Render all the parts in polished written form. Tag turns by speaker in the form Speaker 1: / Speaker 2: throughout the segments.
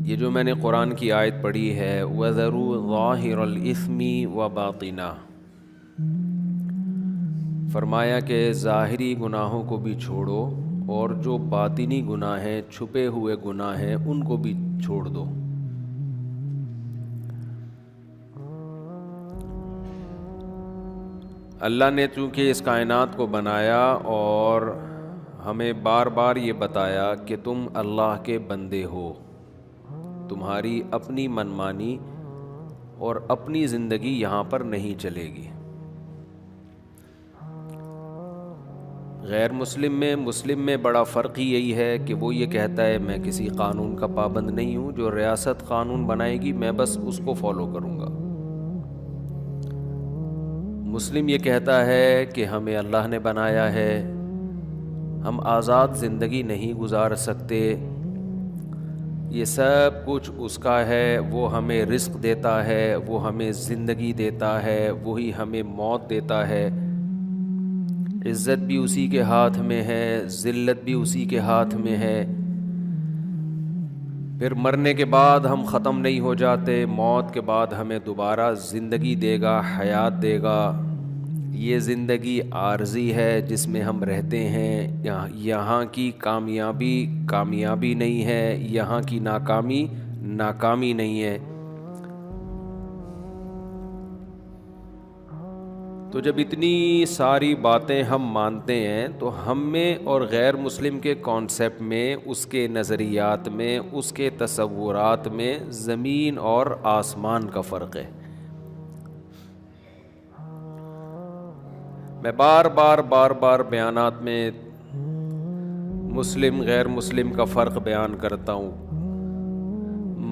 Speaker 1: یہ جو میں نے قرآن کی آیت پڑھی ہے وَذَرُوا ظَاهِرَ الْإِثْمِ وَبَاطِنَهُ، فرمایا کہ ظاہری گناہوں کو بھی چھوڑو اور جو باطنی گناہ ہیں، چھپے ہوئے گناہ ہیں، ان کو بھی چھوڑ دو۔ اللہ نے چونکہ اس کائنات کو بنایا اور ہمیں بار بار یہ بتایا کہ تم اللہ کے بندے ہو، تمہاری اپنی منمانی اور اپنی زندگی یہاں پر نہیں چلے گی۔ غیر مسلم میں بڑا فرق ہی یہی ہے کہ وہ یہ کہتا ہے میں کسی قانون کا پابند نہیں ہوں، جو ریاست قانون بنائے گی میں بس اس کو فالو کروں گا۔ مسلم یہ کہتا ہے کہ ہمیں اللہ نے بنایا ہے، ہم آزاد زندگی نہیں گزار سکتے، یہ سب کچھ اس کا ہے، وہ ہمیں رزق دیتا ہے، وہ ہمیں زندگی دیتا ہے، وہی ہمیں موت دیتا ہے، عزت بھی اسی کے ہاتھ میں ہے، ذلت بھی اسی کے ہاتھ میں ہے، پھر مرنے کے بعد ہم ختم نہیں ہو جاتے، موت کے بعد ہمیں دوبارہ زندگی دے گا، حیات دے گا۔ یہ زندگی عارضی ہے جس میں ہم رہتے ہیں، یہاں کی کامیابی کامیابی نہیں ہے، یہاں کی ناکامی ناکامی نہیں ہے۔ تو جب اتنی ساری باتیں ہم مانتے ہیں تو ہم میں اور غیر مسلم کے کانسیپٹ میں، اس کے نظریات میں، اس کے تصورات میں زمین اور آسمان کا فرق ہے۔ میں بار بار بیانات میں مسلم غیر مسلم کا فرق بیان کرتا ہوں،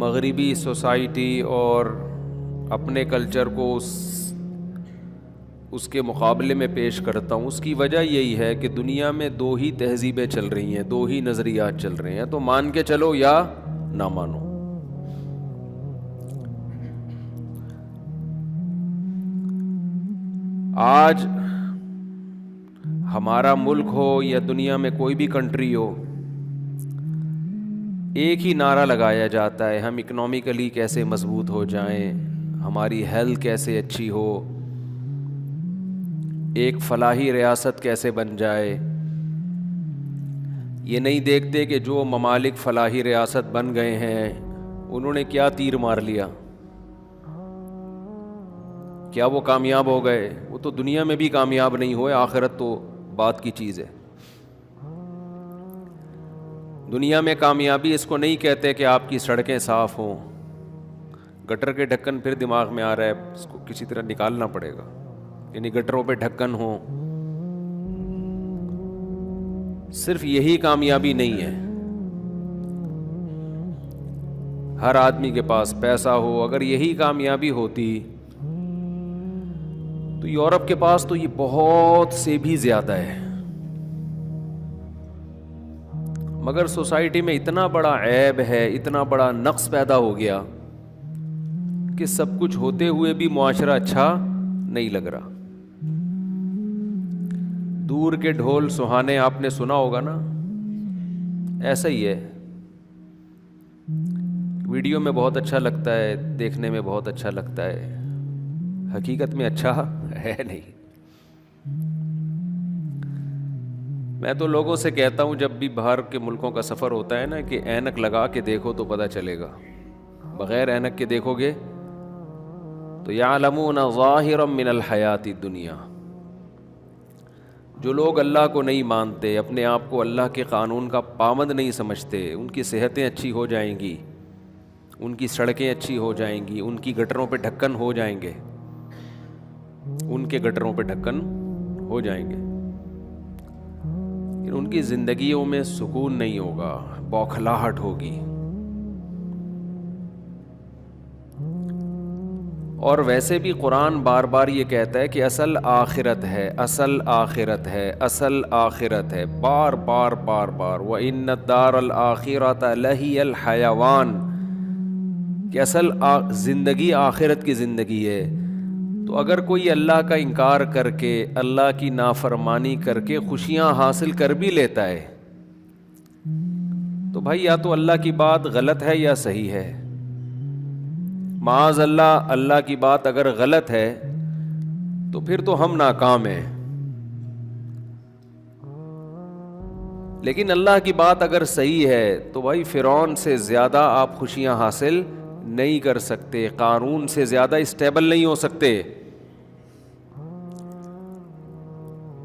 Speaker 1: مغربی سوسائٹی اور اپنے کلچر کو اس کے مقابلے میں پیش کرتا ہوں۔ اس کی وجہ یہی ہے کہ دنیا میں دو ہی تہذیبیں چل رہی ہیں، دو ہی نظریات چل رہے ہیں، تو مان کے چلو یا نہ مانو۔ آج ہمارا ملک ہو یا دنیا میں کوئی بھی کنٹری ہو، ایک ہی نعرہ لگایا جاتا ہے، ہم اکنامکلی کیسے مضبوط ہو جائیں، ہماری ہیلتھ کیسے اچھی ہو، ایک فلاحی ریاست کیسے بن جائے۔ یہ نہیں دیکھتے کہ جو ممالک فلاحی ریاست بن گئے ہیں انہوں نے کیا تیر مار لیا، کیا وہ کامیاب ہو گئے؟ وہ تو دنیا میں بھی کامیاب نہیں ہوئے، آخرت تو بات کی چیز ہے۔ دنیا میں کامیابی اس کو نہیں کہتے کہ آپ کی سڑکیں صاف ہوں، گٹر کے ڈھکن پھر دماغ میں آ رہا ہے، اس کو کسی طرح نکالنا پڑے گا، یعنی گٹروں پہ ڈھکن ہوں، صرف یہی کامیابی نہیں ہے۔ ہر آدمی کے پاس پیسہ ہو، اگر یہی کامیابی ہوتی تو یورپ کے پاس تو یہ بہت سے بھی زیادہ ہے، مگر سوسائٹی میں اتنا بڑا عیب ہے، اتنا بڑا نقص پیدا ہو گیا کہ سب کچھ ہوتے ہوئے بھی معاشرہ اچھا نہیں لگ رہا۔ دور کے ڈھول سہانے آپ نے سنا ہوگا نا، ایسا ہی ہے، ویڈیو میں بہت اچھا لگتا ہے، دیکھنے میں بہت اچھا لگتا ہے، حقیقت میں اچھا ہے نہیں۔ میں تو لوگوں سے کہتا ہوں جب بھی باہر کے ملکوں کا سفر ہوتا ہے نا کہ اینک لگا کے دیکھو تو پتہ چلے گا، بغیر اینک کے دیکھو گے تو یعلمون ظاہرا من الحیات الدنیا۔ جو لوگ اللہ کو نہیں مانتے، اپنے آپ کو اللہ کے قانون کا پابند نہیں سمجھتے، ان کی صحتیں اچھی ہو جائیں گی، ان کی سڑکیں اچھی ہو جائیں گی، ان کی گٹروں پہ ڈھکن ہو جائیں گے، ان کے گٹروں پہ ڈھکن ہو جائیں گے، ان کی زندگیوں میں سکون نہیں ہوگا، بوکھلاہٹ ہوگی۔ اور ویسے بھی قرآن بار بار یہ کہتا ہے کہ اصل آخرت ہے، اصل آخرت ہے، اصل آخرت ہے، بار بار بار بار وَإِنَّ الدَّارَ الْآخِرَةَ لَهِيَ الْحَيَوَانُ، کہ اصل زندگی آخرت کی زندگی ہے۔ تو اگر کوئی اللہ کا انکار کر کے، اللہ کی نافرمانی کر کے خوشیاں حاصل کر بھی لیتا ہے تو بھائی یا تو اللہ کی بات غلط ہے یا صحیح ہے. معاذ اللہ اللہ کی بات اگر غلط ہے تو پھر تو ہم ناکام ہیں. لیکن اللہ کی بات اگر صحیح ہے تو بھائی فرعون سے زیادہ آپ خوشیاں حاصل نہیں کر سکتے, قارون سے زیادہ اسٹیبل نہیں ہو سکتے.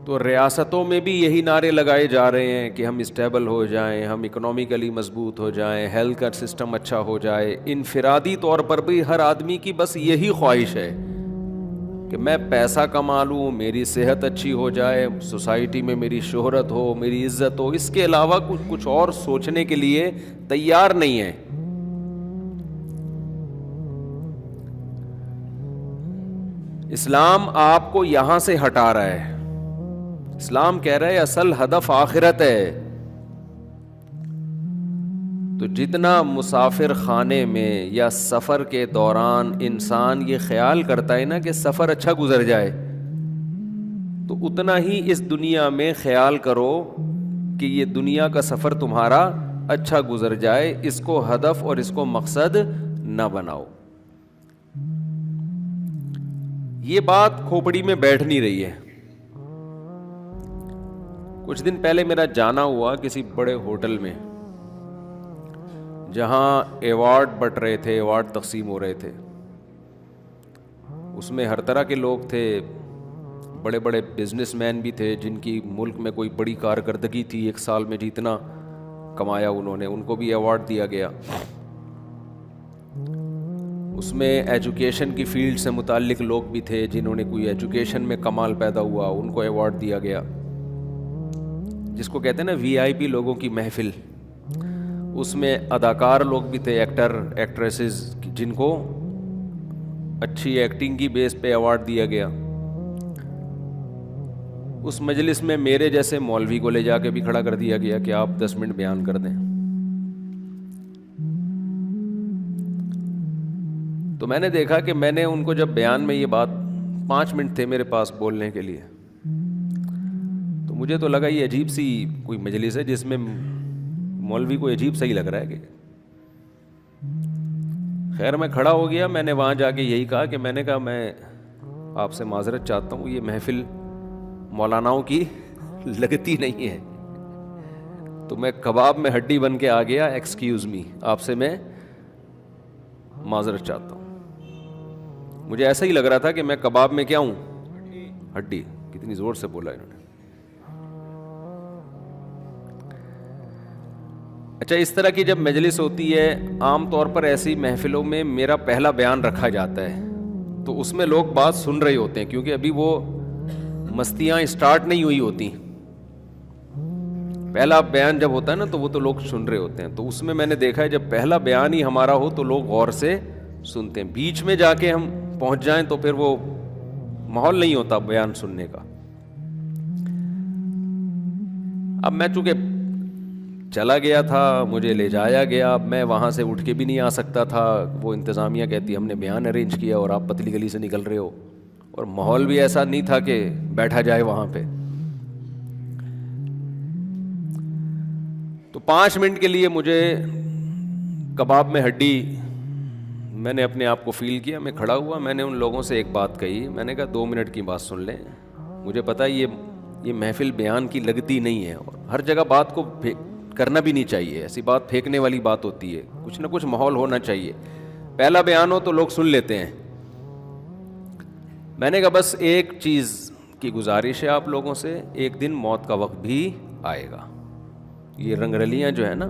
Speaker 1: تو ریاستوں میں بھی یہی نعرے لگائے جا رہے ہیں کہ ہم اسٹیبل ہو جائیں, ہم اکنومیکلی مضبوط ہو جائیں, ہیلتھ کا سسٹم اچھا ہو جائے. انفرادی طور پر بھی ہر آدمی کی بس یہی خواہش ہے کہ میں پیسہ کما لوں, میری صحت اچھی ہو جائے, سوسائٹی میں میری شہرت ہو, میری عزت ہو. اس کے علاوہ کچھ اور سوچنے کے لیے تیار نہیں ہے. اسلام آپ کو یہاں سے ہٹا رہا ہے. اسلام کہہ رہا ہے اصل ہدف آخرت ہے. تو جتنا مسافر خانے میں یا سفر کے دوران انسان یہ خیال کرتا ہے نا کہ سفر اچھا گزر جائے, تو اتنا ہی اس دنیا میں خیال کرو کہ یہ دنیا کا سفر تمہارا اچھا گزر جائے. اس کو ہدف اور اس کو مقصد نہ بناؤ. یہ بات کھوپڑی میں بیٹھ نہیں رہی ہے. کچھ دن پہلے میرا جانا ہوا کسی بڑے ہوٹل میں جہاں ایوارڈ بٹ رہے تھے, ایوارڈ تقسیم ہو رہے تھے. اس میں ہر طرح کے لوگ تھے, بڑے بڑے بزنس مین بھی تھے جن کی ملک میں کوئی بڑی کارکردگی تھی, ایک سال میں جتنا کمایا انہوں نے, ان کو بھی ایوارڈ دیا گیا. اس میں ایجوکیشن کی فیلڈ سے متعلق لوگ بھی تھے جنہوں نے کوئی ایجوکیشن میں کمال پیدا ہوا, ان کو ایوارڈ دیا گیا. جس کو کہتے ہیں نا وی آئی پی لوگوں کی محفل, اس میں اداکار لوگ بھی تھے, ایکٹر ایکٹریسز, جن کو اچھی ایکٹنگ کی بیس پہ ایوارڈ دیا گیا. اس مجلس میں میرے جیسے مولوی کو لے جا کے بھی کھڑا کر دیا گیا کہ آپ 10 منٹ بیان کر دیں. تو میں نے دیکھا کہ میں نے ان کو جب بیان میں یہ بات, 5 منٹ تھے میرے پاس بولنے کے لیے, تو مجھے تو لگا یہ عجیب سی کوئی مجلس ہے جس میں مولوی کو عجیب صحیح لگ رہا ہے کہ. خیر میں کھڑا ہو گیا. میں نے وہاں جا کے یہی کہا کہ میں نے کہا میں آپ سے معذرت چاہتا ہوں, یہ محفل مولاناؤں کی لگتی نہیں ہے. تو میں کباب میں ہڈی بن کے آ گیا, ایکسکیوز می, آپ سے میں معذرت چاہتا ہوں. مجھے ایسا ہی لگ رہا تھا کہ میں کباب میں کیا ہوں, ہڈی. کتنی زور سے بولا انہوں نے. اچھا, اس طرح کی جب مجلس ہوتی ہے, عام طور پر ایسی محفلوں میں میرا پہلا بیان رکھا جاتا ہے, تو اس میں لوگ بات سن رہے ہوتے ہیں کیونکہ ابھی وہ مستیاں اسٹارٹ نہیں ہوئی ہوتی. پہلا بیان جب ہوتا ہے نا تو وہ تو لوگ سن رہے ہوتے ہیں. تو اس میں نے دیکھا ہے جب پہلا بیان ہی ہمارا ہو تو لوگ غور سے سنتے ہیں. بیچ میں جا کے ہم پہنچ جائیں تو پھر وہ ماحول نہیں ہوتا بیان سننے کا. اب میں چونکہ چلا گیا تھا, مجھے لے جایا گیا, اب میں وہاں سے اٹھ کے بھی نہیں آ سکتا تھا. وہ انتظامیہ کہتی ہم نے بیان ارینج کیا اور آپ پتلی گلی سے نکل رہے ہو, اور ماحول بھی ایسا نہیں تھا کہ بیٹھا جائے وہاں پہ. تو 5 منٹ کے لیے مجھے کباب میں ہڈی, میں نے اپنے آپ کو فیل کیا. میں کھڑا ہوا, میں نے ان لوگوں سے ایک بات کہی. میں نے کہا 2 منٹ کی بات سن لیں, مجھے پتا یہ محفل بیان کی لگتی نہیں ہے, اور ہر جگہ بات کو کرنا بھی نہیں چاہیے. ایسی بات پھینکنے والی بات ہوتی ہے, کچھ نہ کچھ ماحول ہونا چاہیے. پہلا بیان ہو تو لوگ سن لیتے ہیں. میں نے کہا بس ایک چیز کی گزارش ہے آپ لوگوں سے, ایک دن موت کا وقت بھی آئے گا. یہ رنگ رلیاں جو ہے نا,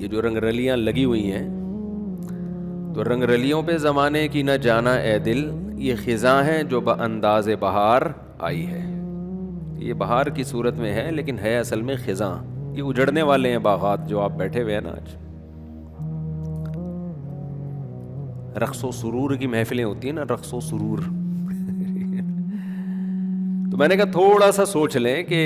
Speaker 1: یہ جو رنگ رلیاں لگی ہوئی ہیں, تو رنگ رلیوں پہ زمانے کی نہ جانا اے دل, یہ خزاں ہیں جو بانداز بہار آئی ہے. یہ بہار کی صورت میں ہے لیکن ہے اصل میں خزاں. یہ اجڑنے والے ہیں باغات جو آپ بیٹھے ہوئے ہیں نا. آج رقص و سرور کی محفلیں ہوتی ہیں نا, رقص و سرور. تو میں نے کہا تھوڑا سا سوچ لیں کہ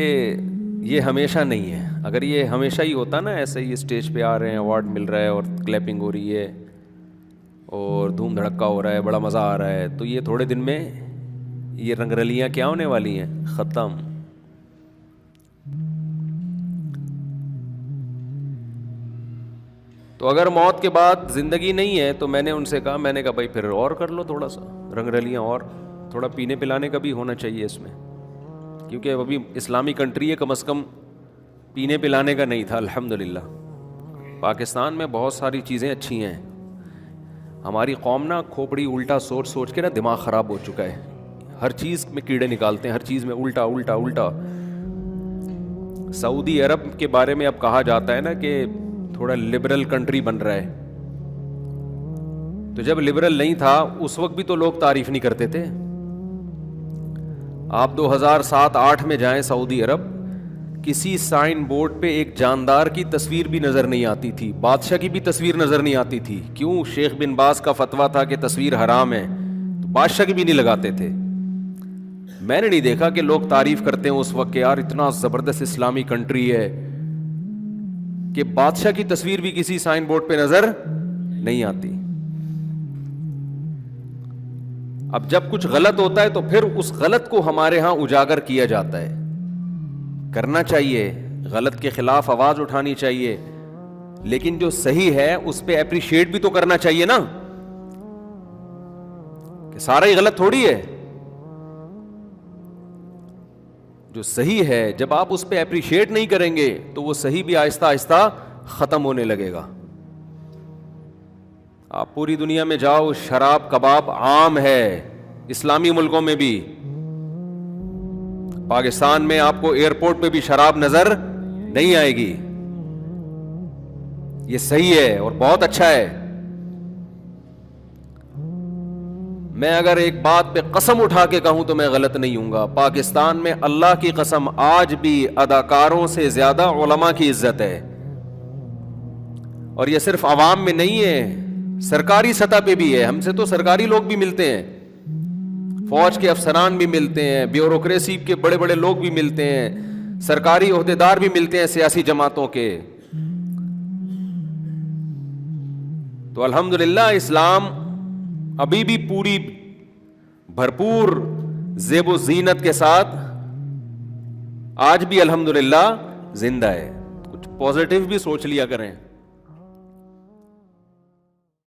Speaker 1: یہ ہمیشہ نہیں ہے. اگر یہ ہمیشہ ہی ہوتا نا, ایسے ہی اسٹیج پہ آ رہے ہیں, ایوارڈ مل رہا ہے اور کلیپنگ ہو رہی ہے اور دھوم دھڑکا ہو رہا ہے, بڑا مزہ آ رہا ہے, تو یہ تھوڑے دن میں یہ رنگ رلیاں کیا ہونے والی ہیں, ختم. تو اگر موت کے بعد زندگی نہیں ہے تو میں نے ان سے کہا بھائی پھر اور کر لو تھوڑا سا رنگ رلیاں، اور تھوڑا پینے پلانے کا بھی ہونا چاہیے اس میں، کیونکہ ابھی اسلامی کنٹری ہے، کم از کم پینے پلانے کا نہیں تھا۔ الحمدللہ پاکستان میں بہت ساری چیزیں اچھی ہیں، ہماری قوم نا کھوپڑی الٹا سوچ سوچ کے نا دماغ خراب ہو چکا ہے، ہر چیز میں کیڑے نکالتے ہیں، ہر چیز میں الٹا الٹا الٹا۔ سعودی عرب کے بارے میں اب کہا جاتا ہے نا کہ تھوڑا لبرل کنٹری بن رہا ہے، تو جب لبرل نہیں تھا اس وقت بھی تو لوگ تعریف نہیں کرتے تھے۔ آپ 2007-8 میں جائیں سعودی عرب، کسی سائن بورڈ پہ ایک جاندار کی تصویر بھی نظر نہیں آتی تھی، بادشاہ کی بھی تصویر نظر نہیں آتی تھی۔ کیوں؟ شیخ بن باز کا فتویٰ تھا کہ تصویر حرام ہے، تو بادشاہ کی بھی نہیں لگاتے تھے۔ میں نے نہیں دیکھا کہ لوگ تعریف کرتے ہیں اس وقت کہ یار اتنا زبردست اسلامی کنٹری ہے کہ بادشاہ کی تصویر بھی کسی سائن بورڈ پہ نظر نہیں آتی۔ اب جب کچھ غلط ہوتا ہے تو پھر اس غلط کو ہمارے ہاں اجاگر کیا جاتا ہے، کرنا چاہیے، غلط کے خلاف آواز اٹھانی چاہیے، لیکن جو صحیح ہے اس پہ اپریشیٹ بھی تو کرنا چاہیے نا، کہ سارا ہی غلط تھوڑی ہے۔ جو صحیح ہے جب آپ اس پہ اپریشیٹ نہیں کریں گے تو وہ صحیح بھی آہستہ آہستہ ختم ہونے لگے گا۔ آپ پوری دنیا میں جاؤ، شراب کباب عام ہے، اسلامی ملکوں میں بھی۔ پاکستان میں آپ کو ایئرپورٹ پہ بھی شراب نظر نہیں آئے گی، یہ صحیح ہے اور بہت اچھا ہے۔ میں اگر ایک بات پہ قسم اٹھا کے کہوں تو میں غلط نہیں ہوں گا، پاکستان میں اللہ کی قسم آج بھی اداکاروں سے زیادہ علماء کی عزت ہے، اور یہ صرف عوام میں نہیں ہے، سرکاری سطح پہ بھی ہے۔ ہم سے تو سرکاری لوگ بھی ملتے ہیں، فوج کے افسران بھی ملتے ہیں، بیوروکریسی کے بڑے بڑے لوگ بھی ملتے ہیں، سرکاری عہدیدار بھی ملتے ہیں سیاسی جماعتوں کے۔ تو الحمدللہ اسلام ابھی بھی پوری بھرپور زیب و زینت کے ساتھ آج بھی الحمدللہ زندہ ہے۔ کچھ پازیٹیو بھی سوچ لیا کریں۔